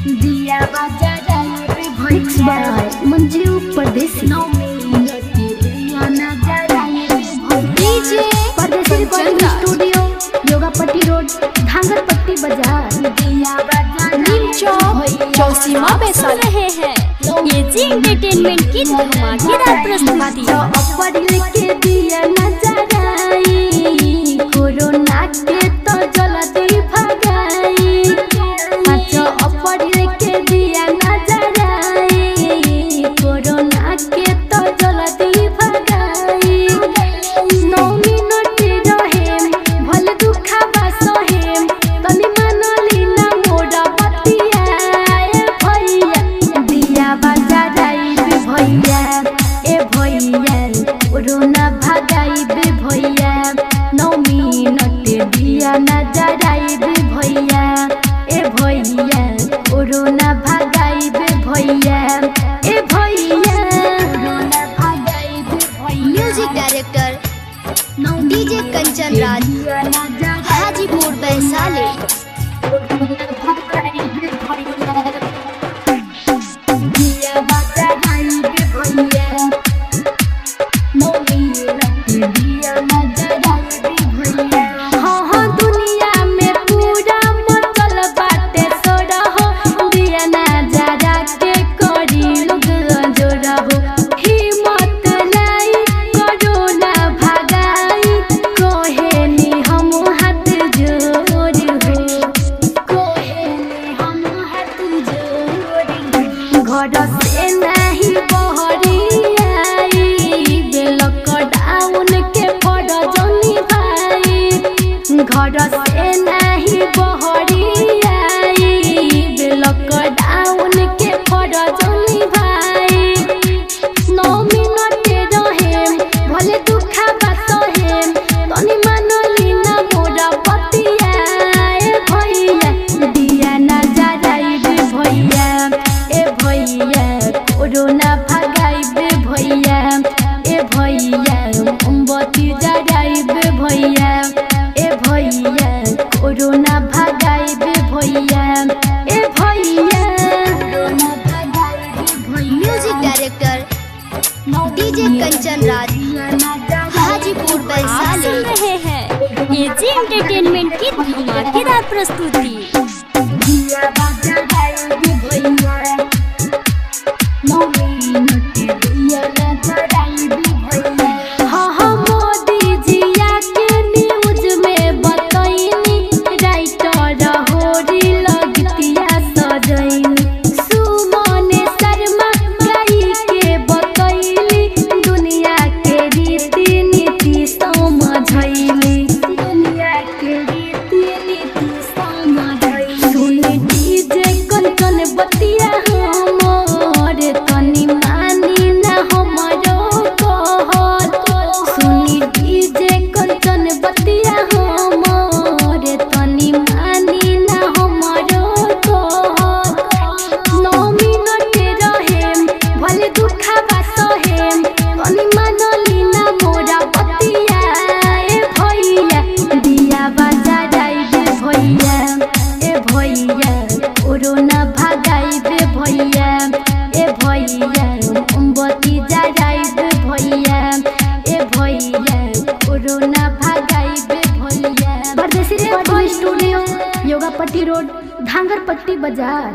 दिया बाजा जाए मिक्स बाय मंजू परदेसी दिया ना जाए डीजे परदेसी recording studio Yogapatti road Dhangarpatti बाजार दिया बाजा नीम चौक चौसीमा में सुन रहे हैं ये जी एंटरटेनमेंट की धमाकेदार प्रस्तुति। अपर लेके दिया ना जराई कोरोना के तो जल्दी भगाई अच्छा अपर लेके दिया ना जराई कोरोना के तो जल्दी भगाई 9 मिनट रहेम भले दुखावा सहेम तनी मानली ना मोरा बतिया ए भैया दिया बाजा जाई बे भैया ए भैया कोरोना भगाई बे भैया 9 मिनट दिया ना जराई बे भैया ए भैया कोरोना भगाई बे भैया ए भैया कोरोना भगाई बे भैया। Music director DJ Kanchan Raj Hajipur Vaishali. दिया बाजा जाए भैया दिया ना जाए भैया हाँ हाँ दुनिया में पूरा मतल बाटे सोरहो दिया ना जरा के करी लोग जोरहो हिम्मत लाई कोरोना भगाई कोहेनी हम हाथ जोड़ हो कोहेनी हम हाथ जोड़ घर से नहीं बहरी आई लॉकडाउन के फड़ जनी भाई घर से नहीं बहरी आई लॉकडाउन के फड़ जनी भाई 9 मिनट रहेम भले दुखावा सहेम तनी मानली ना मोरा बतिया ए भैया दिया ना जराई बे भैया ए भैया कोरोना भगाई बे भैया ए भैया मोमबत्ती जराई बे भैया ए भैया कोरोना भगाई बे भैया ए भैया कोरोना भगाई बे भैया music director DJ Kanchan Raj Hajipur आप वैशाली। सुन रहे हैं ये जी एंटरटेनमेंट की धमाकेदार प्रस्तुति। दिया बाजा जाए भैया 9 मिनट दिया ना जाए भैया हाँ हाँ मोदी जिया के न्यूज में बतैनी राइटर होरी लगतिया सजैनी सुमन शर्मा गाई के बतैली दुनिया के रीति नीति समझैली दुनिया के रीति नीति समझ सुनी डीजे कंचन बतिया हमर तनी मानी ना हमरो कहल सुनी डीजे कंचन बतिया हमर तनी मानी ना हमरो कहल 9 मिनट रहेम भले दुखावा सहेम तनी मानली ना मोरा बतिया ए भैया दिया बाजा जाई बे भैया ए भैया कोरोना भगाई बे भैया ए भैया मोमबत्ती जराई बे भैया ए भैया कोरोना भगाई बे भैया परदेसी recording studio Yogapatti road Dhangarpatti बाजार।